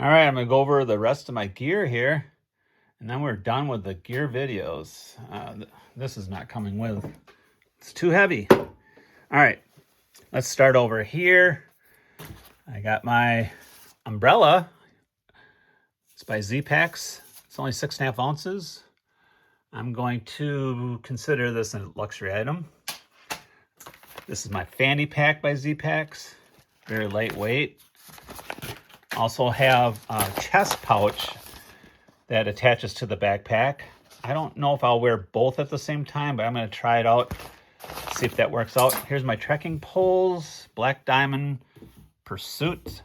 All right, I'm gonna go over the rest of my gear here, and then we're done with the gear videos. This is not coming with. It's too heavy. All right, let's start over here. I got my umbrella. It's by Z-Packs. It's only 6.5 ounces. I'm going to consider this a luxury item. This is my fanny pack by Z-Packs. Very lightweight. Also have a chest pouch that attaches to the backpack. I don't know if I'll wear both at the same time, but I'm going to try it out, see if that works out. Here's my trekking poles, Black Diamond Pursuit.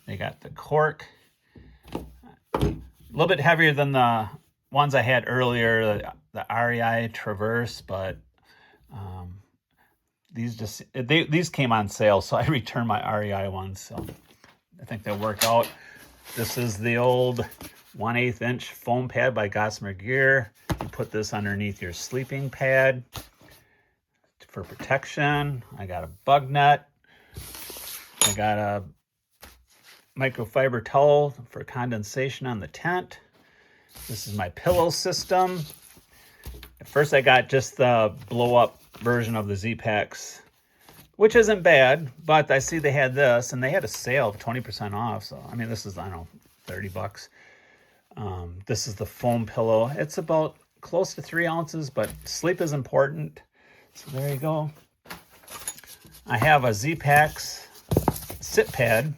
They got the cork. A little bit heavier than the ones I had earlier, the REI Traverse, but these came on sale, so I returned my REI ones. So I think they'll work out. This is the old 1/8 inch foam pad by Gossamer Gear. You put this underneath your sleeping pad for protection. I got a bug net. I got a microfiber towel for condensation on the tent. This is my pillow system. At first I got just the blow up version of the Z-Packs, which isn't bad, but I see they had this, and they had a sale of 20% off. So, I mean, this is, I don't know, 30 bucks. This is the foam pillow. It's about close to 3 ounces, but sleep is important. So there you go. I have a Z-Packs sit pad,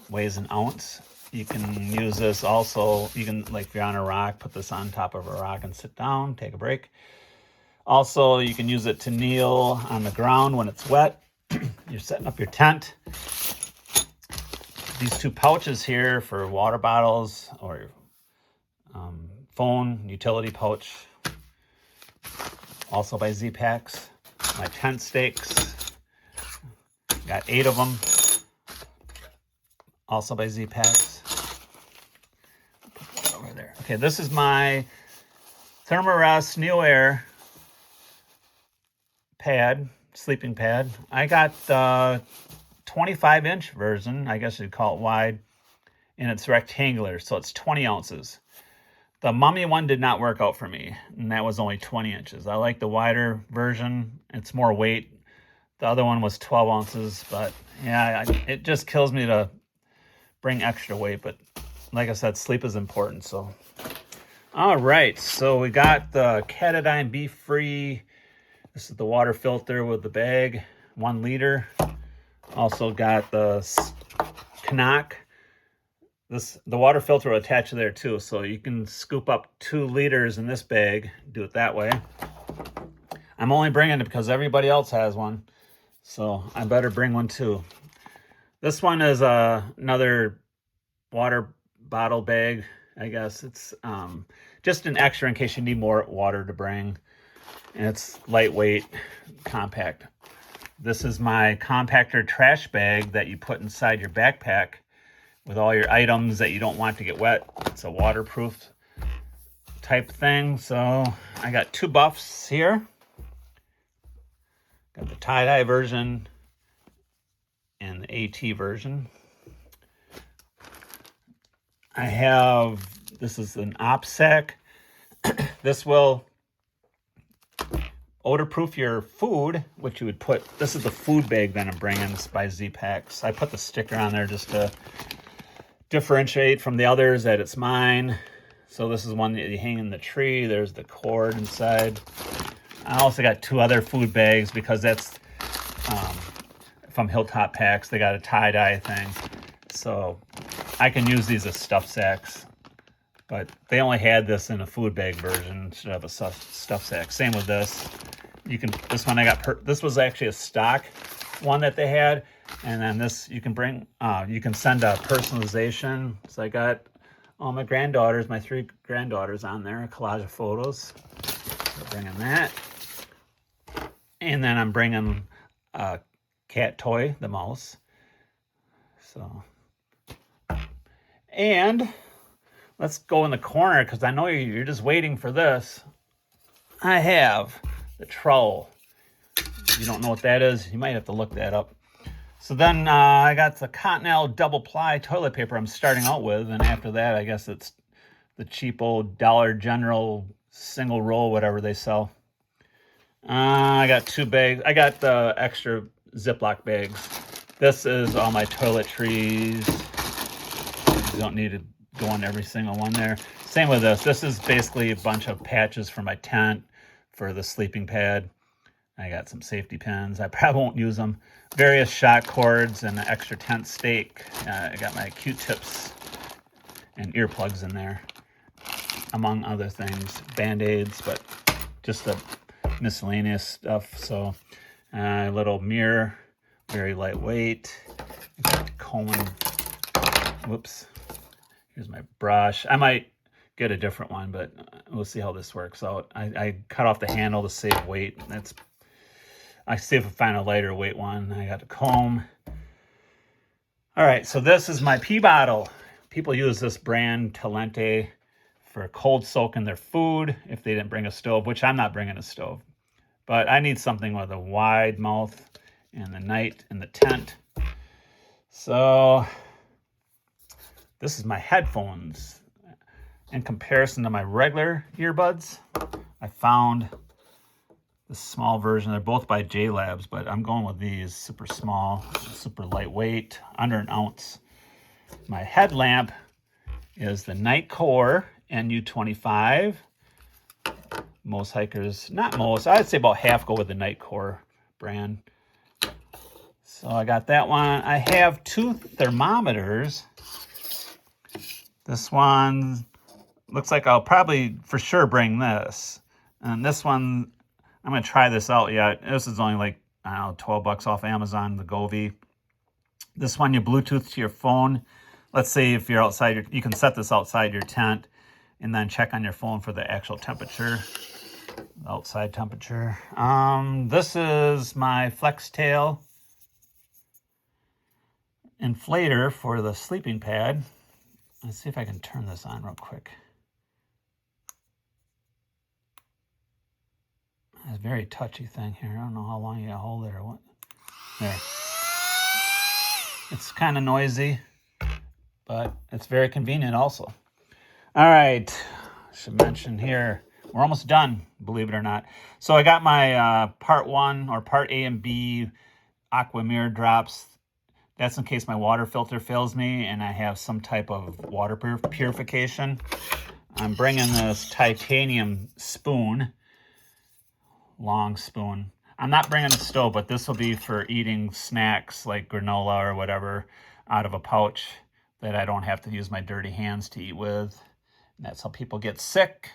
weighs an ounce. You can use this also. You can, like if you're on a rock, put this on top of a rock and sit down, take a break. Also, you can use it to kneel on the ground when it's wet. You're setting up your tent. These two pouches here for water bottles or phone, utility pouch. Also by Z-Packs. My tent stakes. Got 8 of them. Also by Z-Packs. Put that over there. Okay, this is my Thermarest Neo Air pad, sleeping pad. I got the 25-inch version, I guess you'd call it wide, and it's rectangular, so it's 20 ounces. The Mummy one did not work out for me, and that was only 20 inches. I like the wider version. It's more weight. The other one was 12 ounces, but yeah, it just kills me to bring extra weight, but like I said, sleep is important, so. All right, so we got the Katadyn Be Free. This is the water filter with the bag, 1 liter. Also got the Knock. The water filter will attach to there too, so you can scoop up 2 liters in this bag. Do it that way. I'm only bringing it because everybody else has one, so I better bring one too. This one is another water bottle bag, I guess. It's just an extra in case you need more water to bring. And it's lightweight, compact. This is my compactor trash bag that you put inside your backpack with all your items that you don't want to get wet. It's a waterproof type thing. So I got 2 buffs here. Got the tie-dye version and the AT version. I have, this is an OPSEC. This will odor-proof your food, which you would put, this is the food bag that I'm bringing. It's by Z-Packs. I put the sticker on there just to differentiate from the others that it's mine. So this is one that you hang in the tree. There's the cord inside. I also got 2 other food bags because that's from Hilltop Packs. They got a tie-dye thing. So I can use these as stuff sacks. But they only had this in a food bag version instead of a stuff sack. Same with this. You can, this one I got, this was actually a stock one that they had. And then this, you can bring, you can send a personalization. So I got all my granddaughters, my 3 granddaughters on there, a collage of photos. So bringing that. And then I'm bringing a cat toy, the mouse. So, and let's go in the corner because I know you're just waiting for this. I have the trowel. If you don't know what that is, you might have to look that up. So then I got the Cottonelle double ply toilet paper I'm starting out with, and after that, I guess it's the cheap old Dollar General single roll, whatever they sell. I got 2 bags. I got the extra Ziploc bags. This is all my toiletries. You don't need to go on every single one there. Same with this. This is basically a bunch of patches for my tent, for the sleeping pad. I got some safety pins. I probably won't use them. Various shock cords and an extra tent stake. I got my Q-tips and earplugs in there, among other things. Band-aids, but just the miscellaneous stuff. So a little mirror, very lightweight. Combing. Whoops. Here's my brush. I might get a different one, but we'll see how this works out. I cut off the handle to save weight. I see if I find a lighter weight one. I got a comb. All right, so this is my pee bottle. People use this brand, Talente, for cold soaking their food if they didn't bring a stove, which I'm not bringing a stove. But I need something with a wide mouth in the night in the tent. So this is my headphones. In comparison to my regular earbuds, I found the small version. They're both by J-Labs, but I'm going with these. Super small, super lightweight, under an ounce. My headlamp is the Nightcore NU25. Most hikers, not most, I'd say about half go with the Nightcore brand. So I got that one. I have 2 thermometers. This one looks like I'll probably for sure bring this. And this one, I'm going to try this out yet. This is only like, I don't know, 12 bucks off Amazon, the Govee. This one, you Bluetooth to your phone. Let's say if you're outside, you can set this outside your tent and then check on your phone for the actual temperature, outside temperature. This is my Flex Tail inflator for the sleeping pad. Let's see if I can turn this on real quick. It's a very touchy thing here. I don't know how long you gotta hold it or what. There. It's kind of noisy, but it's very convenient also. All right, I should mention here, we're almost done, believe it or not. So I got my part 1 or part A and B aqua mirror drops. That's in case my water filter fails me and I have some type of water purification. I'm bringing this titanium spoon, long spoon. I'm not bringing a stove, but this will be for eating snacks like granola or whatever out of a pouch that I don't have to use my dirty hands to eat with. And that's how people get sick.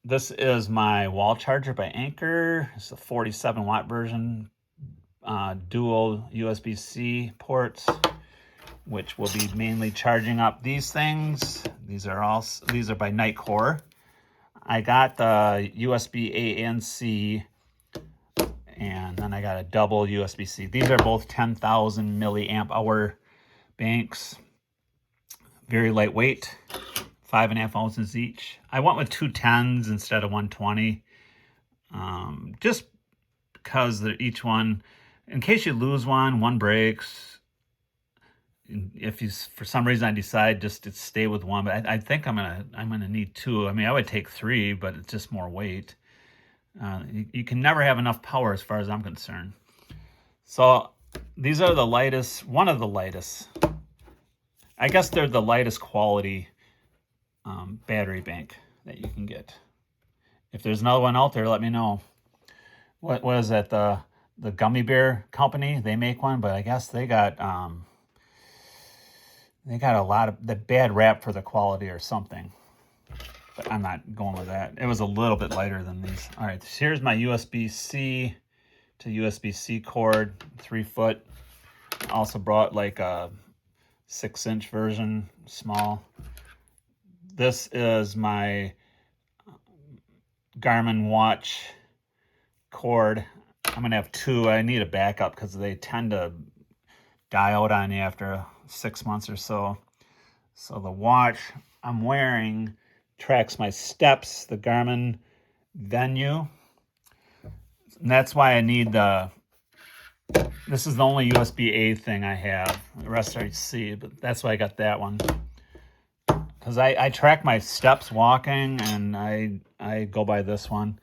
This is my wall charger by Anker. It's a 47 watt version, dual USB-C ports, which will be mainly charging up these things. These are by Nightcore. I got the USB-A and C, and then I got a double USB-C. These are both 10,000 milliamp hour banks. Very lightweight, 5.5 ounces each. I went with 2 10s instead of 120, just because each one, in case you lose one breaks. If you, for some reason, I decide just to stay with one, but I think I'm gonna need 2. I mean, I would take 3, but it's just more weight. You can never have enough power as far as I'm concerned. So these are the lightest, one of the lightest. I guess they're the lightest quality battery bank that you can get. If there's another one out there, let me know. What is that? The Gummy Bear Company, they make one, but I guess they got a lot of the bad rap for the quality or something. But I'm not going with that. It was a little bit lighter than these. All right, so here's my USB-C to USB-C cord, 3 foot. Also brought like a 6-inch version, small. This is my Garmin watch cord. I'm gonna have 2. I need a backup because they tend to die out on you after 6 months or so. So the watch I'm wearing tracks my steps, the Garmin Venue. And that's why I need the This is the only USB-A thing I have. The rest are C, but that's why I got that one. Because I track my steps walking, and I go by this one.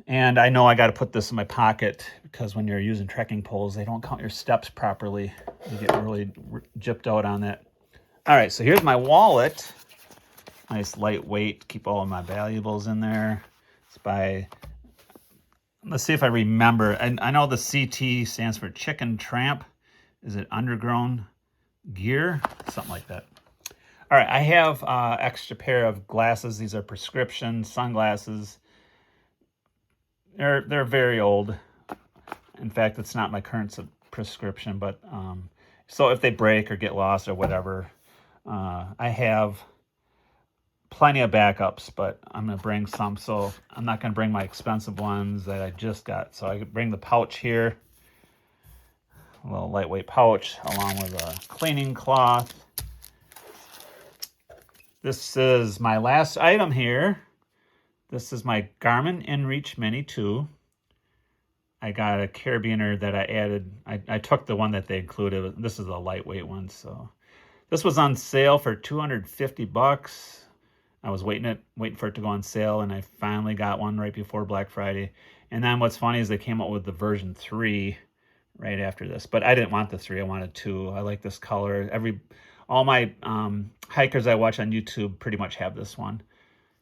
And I know I got to put this in my pocket because when you're using trekking poles, they don't count your steps properly. You get really gypped out on that. All right, so here's my wallet. Nice lightweight, keep all of my valuables in there. It's by, let's see if I remember. I know the CT stands for Chicken Tramp. Is it Undergrown Gear? Something like that. All right, I have extra pair of glasses. These are prescription sunglasses. They're very old. In fact, it's not my current prescription, but so if they break or get lost or whatever, I have plenty of backups, but I'm going to bring some. So I'm not going to bring my expensive ones that I just got. So I could bring the pouch here, a little lightweight pouch along with a cleaning cloth. This is my last item here. This is my Garmin InReach Mini 2. I got a carabiner that I added. I took the one that they included. This is a lightweight one. So this was on sale for $250. I was waiting for it to go on sale, and I finally got one right before Black Friday. And then what's funny is they came out with the version 3 right after this. But I didn't want the 3. I wanted 2. I like this color. All my hikers I watch on YouTube pretty much have this one.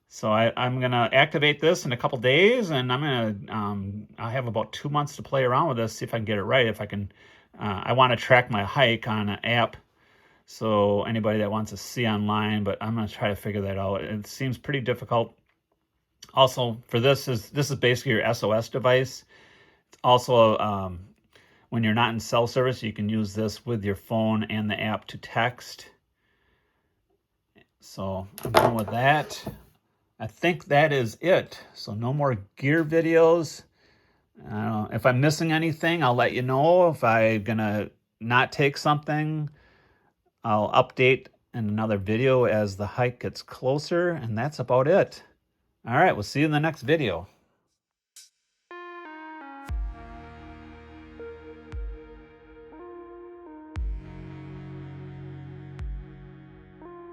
So I'm going to activate this in a couple days, and I'm going to, I have about 2 months to play around with this, see if I can get it right. If I can, I want to track my hike on an app, so anybody that wants to see online, but I'm going to try to figure that out. It seems pretty difficult. Also, for this is basically your SOS device. It's also, when you're not in cell service, you can use this with your phone and the app to text. So I'm done with that. I think that is it. So no more gear videos. If I'm missing anything, I'll let you know. If I'm going to not take something, I'll update in another video as the hike gets closer. And that's about it. All right, we'll see you in the next video.